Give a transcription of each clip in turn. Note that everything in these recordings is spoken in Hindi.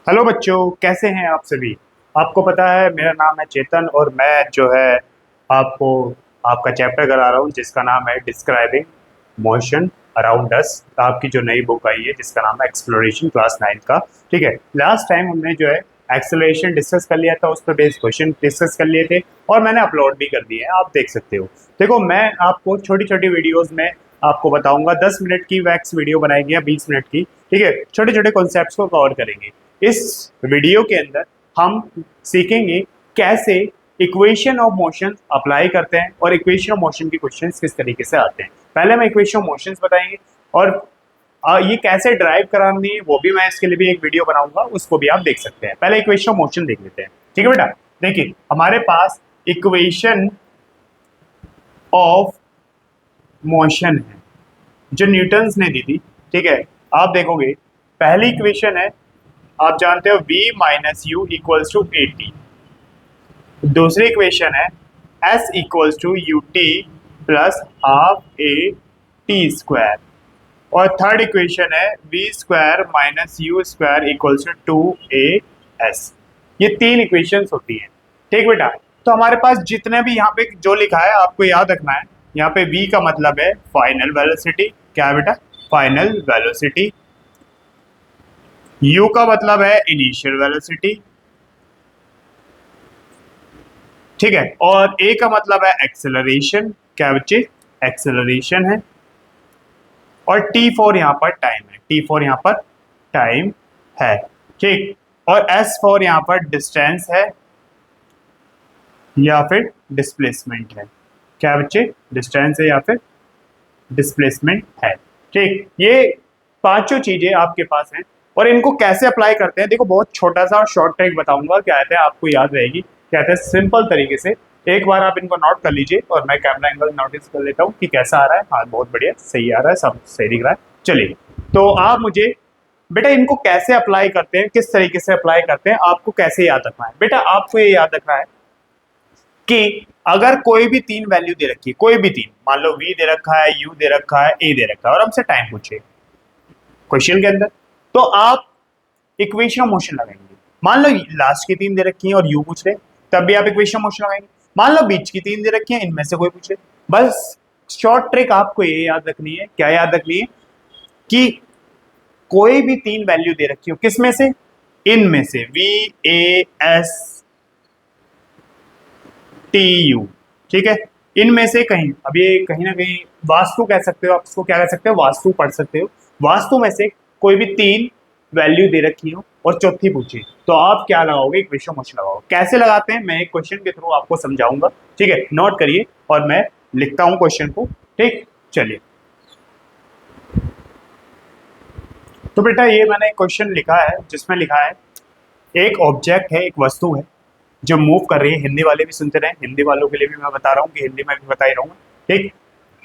हेलो बच्चों, कैसे हैं आप सभी। आपको पता है मेरा नाम है चेतन और मैं जो है आपको आपका चैप्टर करा रहा हूँ जिसका नाम है डिस्क्राइबिंग मोशन अराउंड अस। आपकी जो नई बुक आई है जिसका नाम है एक्सप्लोरेशन क्लास 9 का। ठीक है, लास्ट टाइम हमने जो है एक्सेलरेशन डिस्कस कर लिया था, उस पर बेस्ड क्वेश्चन डिस्कस कर लिए थे और मैंने अपलोड भी कर दिए हैं, आप देख सकते हो। देखो, मैं आपको छोटी छोटी वीडियोस में आपको बताऊंगा। 10 मिनट की वैक्स वीडियो बनाएगी या 20 मिनट की। ठीक है, छोटे छोटे कॉन्सेप्ट्स को कवर करेंगे। इस वीडियो के अंदर हम सीखेंगे कैसे इक्वेशन ऑफ मोशन अप्लाई करते हैं और इक्वेशन ऑफ मोशन के क्वेश्चंस किस तरीके से आते हैं। पहले हम इक्वेशन ऑफ मोशंस बताएंगे और ये कैसे ड्राइव करानी है वो भी मैं इसके लिए भी एक वीडियो बनाऊंगा, उसको भी आप देख सकते हैं। पहले इक्वेशन ऑफ मोशन देख लेते हैं। ठीक है बेटा, देखिए हमारे पास इक्वेशन ऑफ मोशन है जो न्यूटन्स ने दी थी। ठीक है, आप देखोगे पहली इक्वेशन है, आप जानते हो v minus u equals to a t. दूसरी इक्वेशन है s equals to u t plus half a t square. और थर्ड इक्वेशन है v square minus u square equals to two a s. ये तीन इक्वेशंस होती हैं। ठीक बेटा, तो हमारे पास जितने भी यहाँ पे जो लिखा है आपको याद रखना है। यहाँ पे v का मतलब है फाइनल वेलोसिटी। क्या है बेटा? Final velocity. u का मतलब है इनिशियल वेलोसिटी। ठीक है, और a का मतलब है एक्सेलरेशन। क्या बच्चे? एक्सेलरेशन है। और T4 यहाँ पर टाइम है। T4 यहाँ पर टाइम है। ठीक, और S4 यहाँ पर डिस्टेंस है या फिर डिस्प्लेसमेंट है। क्या बच्चे? डिस्टेंस है या फिर डिस्प्लेसमेंट है। ठीक, ये पांचों चीजें आपके पास हैं और इनको कैसे अप्लाई करते हैं देखो, बहुत छोटा सा शॉर्ट ट्रिक बताऊंगा, क्या कहते हैं आपको याद रहेगी। क्या कहते हैं सिंपल तरीके से एक बार आप इनको नोट कर लीजिए और मैं कैमरा एंगल नोटिस कर लेता हूँ कि कैसा आ रहा है। हाँ, बहुत बढ़िया, सही आ रहा है, सब सही दिख रहा है। चलिए, तो आप मुझे बेटा इनको कैसे अप्लाई करते हैं, किस तरीके से अप्लाई करते हैं, आपको कैसे याद रखना है। बेटा आपको ये याद रखना है कि अगर कोई भी तीन वैल्यू दे रखी है, कोई भी तीन, मान लो v दे रखा है, u दे रखा है, a दे रखा है और हमसे टाइम पूछे क्वेश्चन के अंदर, तो आप इक्वेशन ऑफ मोशन लगाएंगे। मान लो लास्ट की तीन दे रखी है और u पूछ रहे, तब भी आप इक्वेशन ऑफ मोशन लगाएंगे। मान लो बीच की तीन दे रखी है, इनमें से कोई पूछे। बस शॉर्ट ट्रिक आपको ये याद रखनी है। क्या याद रखनी है? कि कोई भी तीन वैल्यू दे रखी हो, किसमें से? इनमें से, v a s T U. ठीक है, इनमें से कहीं, अब ये कहीं ना कहीं वास्तु कह सकते हो, आप इसको क्या कह सकते हो? वास्तु पढ़ सकते हो। वास्तु में से कोई भी तीन वैल्यू दे रखी हो और चौथी पूछी, तो आप क्या लगाओगे? इक्वेशन मोशन लगाओगे। कैसे लगाते हैं मैं एक क्वेश्चन के थ्रू आपको समझाऊंगा। ठीक है, नोट करिए और मैं लिखता हूं क्वेश्चन को। ठीक, चलिए। तो बेटा ये मैंने एक क्वेश्चन लिखा है जिसमें लिखा है एक ऑब्जेक्ट है, एक वस्तु है जो मूव कर रही है। हिंदी वाले भी सुनते रहे, हिंदी वालों के लिए भी मैं बता रहा हूँ कि हिंदी में भी बता ही रहूंगा। ठीक,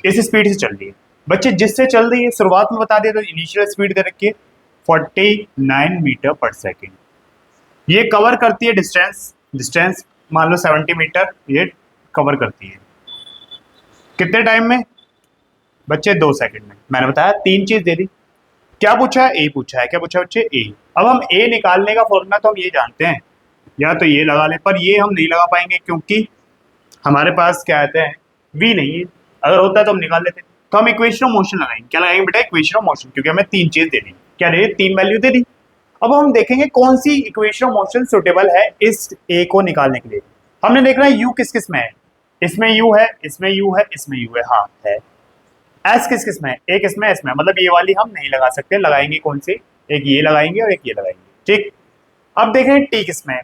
इस स्पीड से चल रही है। बच्चे जिससे चल रही है शुरुआत में बता दिया तो इनिशियल स्पीड दे रखी है 49 मीटर पर सेकेंड। ये कवर करती है डिस्टेंस, डिस्टेंस मान लो 70 मीटर ये कवर करती है। कितने टाइम में? बच्चे 2 सेकंड में। मैंने बताया तीन चीज दे दी। क्या पूछा है? ए पूछा है। क्या पूछा बच्चे? ए। अब हम ए निकालने का फॉर्मूला तो हम ये जानते हैं, या तो ये लगा लें, पर ये हम नहीं लगा पाएंगे क्योंकि हमारे पास क्या कहते हैं वी नहीं है। अगर होता है तो हम निकाल लेते। तो हम इक्वेशन ऑफ मोशन लगाएंगे। क्या लगाएंगे बेटा? इक्वेशन ऑफ मोशन, क्योंकि हमें तीन चीज दे दी। क्या दे दी? तीन वैल्यू दे दी। अब हम देखेंगे कौन सी इक्वेशन ऑफ मोशन सुटेबल है इस ए को निकालने के लिए। हमने देखना है यू किस किस में है। इसमें यू है, इसमें यू है, इसमें यू है, हाँ है। एस किस किस में है? एक इसमें, इसमें, मतलब ये वाली हम नहीं लगा सकते। लगाएंगे कौन सी? एक ये लगाएंगे और एक ये लगाएंगे। ठीक, अब देखें टी किस में है।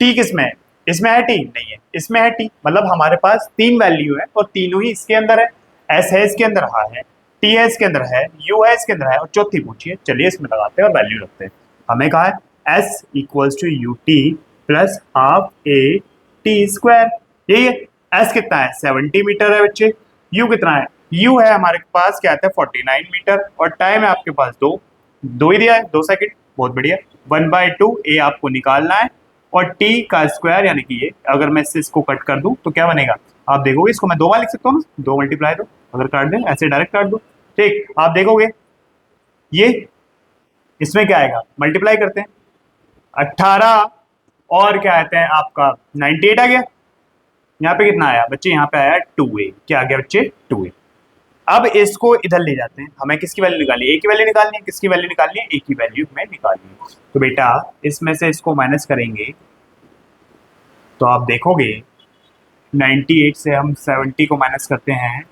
टी किस में है? इसमें है टी? नहीं है, इसमें है टी। मतलब हमारे पास तीन वैल्यू है और तीनों ही इसके अंदर है। एस है इसके अंदर, हाँ है। टी है इसके अंदर, है। यू है इसके अंदर, है। और चौथी पूछिए। चलिए इसमें लगाते हैं और वैल्यू रखते हैं। हमें कहा है s equals to u t plus half a t square. यही है। एस कितना है? 70 मीटर है बच्चे। यू कितना है? यू है हमारे पास क्या आता है 49 मीटर और टाइम है आपके पास दो, दो ही दिया है, 2 सेकंड। बहुत बढ़िया। 1/2 ए आपको निकालना है और टी का स्क्वायर, यानी कि ये अगर मैं इसको कट कर दूं तो क्या बनेगा? आप देखोगे इसको मैं दो बार लिख सकता हूँ ना, 2 मल्टीप्लाई दो, अगर काट दें ऐसे डायरेक्ट काट दो। ठीक, आप देखोगे ये इसमें क्या आएगा? मल्टीप्लाई करते हैं 18 और क्या कहते हैं आपका 98 आ गया। यहाँ पे कितना आया बच्चे, यहाँ पे आया 2a। क्या आ गया बच्चे, 2a। अब इसको इधर ले जाते हैं, हमें किसकी वैल्यू निकालनी है, a की वैल्यू निकालनी है। किसकी वैल्यू निकालनी है, a की वैल्यू हमें निकालनी है। तो बेटा इसमें से इसको माइनस करेंगे तो आप देखोगे 98 से हम 70 को माइनस करते हैं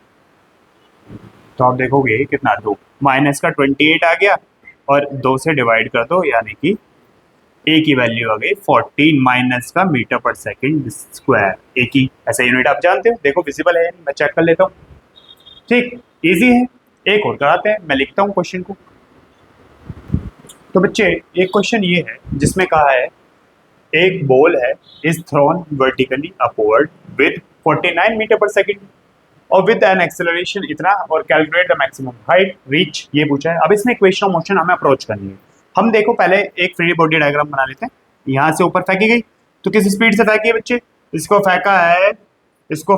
तो आप देखोगे कितना, 2 माइनस का 28 आ गया और 2 से डिवाइड कर दो, यानी कि ए की वैल्यू आ गई 14 माइनस का मीटर पर सेकंड स्क्वायर। ए की ऐसा यूनिट आप जानते हो, देखो विजिबल है, मैं चेक कर लेता हूँ। ठीक, इजी है। एक और कराते हैं, मैं लिखता हूँ क्वेश्चन को। तो बच्चे एक क्वेश्चन ये है जिसमें कहा है एक बॉल है is thrown vertically upward with 49 metre per second और विद एन एक्सेलरेशन इतना, और calculate the maximum height reach, ये पूछा है। अब इसमें इक्वेशन ऑफ मोशन हमें अप्रोच करनी है। हम देखो पहले एक फ्री बॉडी डायग्राम बना लेते हैं। यहाँ से ऊपर फेंकी गई तो किस स्पीड से फेंकी है बच्चे, इसको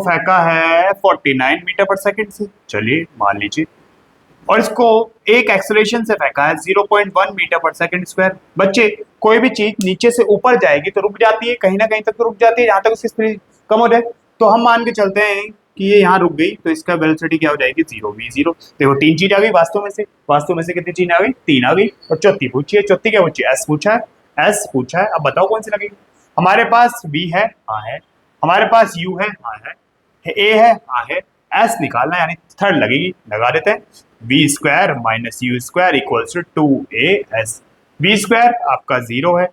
फेंका है 49 मीटर पर सेकंड से, चलिए मान लीजिए। और इसको एक एक्सेलरेशन से फेंका है 0.1 मीटर पर सेकंड स्क्वायर। बच्चे कोई भी चीज नीचे से ऊपर जाएगी तो रुक जाती है, कहीं ना कहीं तक तो रुक जाती है जहां तक उसकी स्पीड कम हो जाए। तो हम मान के चलते हैं कि ये यहाँ रुक गई तो इसका वेलोसिटी क्या हो जाएगी, 0 v0। देखो 3 चीज आ गई वास्तव में से कितनी चीज आ गई, 3 आ गई। और चौथी पूछी है, चौथी क्या पूछी है, एस पूछा है। अब बताओ कौन सी लगेगी। हमारे पास v है, हाँ है। हमारे पास u है, हाँ है। a है, हाँ है। s निकालना यानी थर्ड लगेगी, लगा देते हैं। v square minus u square equals to 2as। v square आपका 0 है,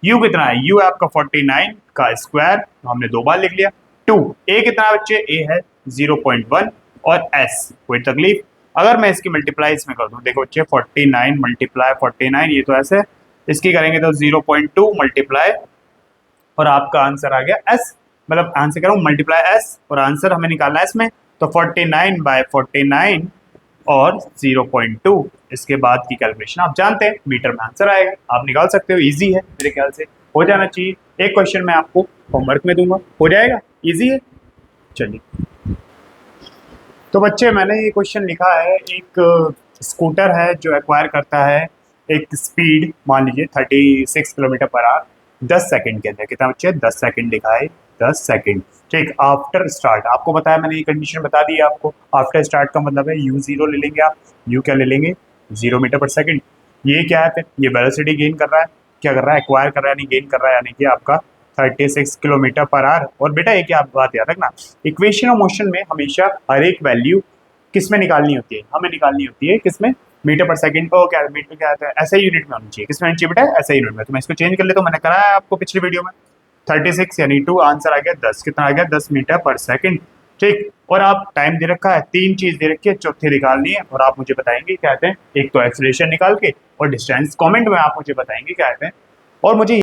u कितना है, u है आपका 49 का स्क्वायर, तो हमने 2 बार लिख लिया। 2 a कितना बच्चे, a है 0.1 और s कोई तकलीफ। अगर मैं इसकी मल्टीप्लाई इसमें कर दूं, देखो बच्चे 49 मल्टीप्लाई 49, ये तो ऐसे, इसकी करेंगे तो 0.2 मल्टीप्लाई और आपका आंसर आ गया s, मतलब आंसर कह रहा हूँ मल्टीप्लाई s और आंसर हमें निकालना है इसमें। तो 49 बाय 49 और 0.2, इसके बाद की कैलकुलेशन आप जानते हैं, मीटर में आंसर आएगा, आप निकाल सकते हो। इजी है, मेरे ख्याल से हो जाना चाहिए। एक क्वेश्चन मैं आपको होमवर्क में दूंगा, हो जाएगा, इजी है। चलिए तो बच्चे मैंने ये क्वेश्चन लिखा है, एक स्कूटर है जो एक्वायर करता है एक स्पीड मान लीजिए 36 किलोमीटर पर आवर 10 सेकंड के अंदर। कितना बच्चे, 10 सेकंड लिखा है, 10 सेकंड। ठीक, आफ्टर स्टार्ट आपको बताया, मैंने ये कंडीशन बता दी है आपको। आफ्टर स्टार्ट का मतलब है u0 ले लेंगे आप, u क्या ले लेंगे, 0 मीटर पर सेकंड। ये क्या है फिर, ये वेलोसिटी गेन कर रहा है, क्या कर रहा है, एक्वायर कर रहा है, यानी गेन कर रहा है, यानी कि आपका 36 किलोमीटर पर आवर। और बेटा एक आप बात याद रखना, इक्वेशन ऑफ मोशन में हमेशा हर एक वैल्यू किस में निकालनी होती है, हमें निकालनी होती है किस में, मीटर पर सेकंड को, क्या मीटर क्या आता है, ऐसा यूनिट में होनी चाहिए। किस में होनी चाहिए बेटा, ऐसा यूनिट में। तो मैं इसको चेंज कर लेता हूँ, मैंने कराया आपको पिछली वीडियो में। 36 यानी 2, आंसर आ गया 10, कितना आ गया, 10 मीटर पर सेकंड। ठीक, और आप टाइम दे रखा है, 3 चीज दे रखी है, चौथी निकालनी है और आप मुझे बताएंगे क्या कहते हैं, एक तो एक्सेलरेशन निकाल के और डिस्टेंस कमेंट में आप मुझे बताएंगे क्या कहते हैं। और मुझे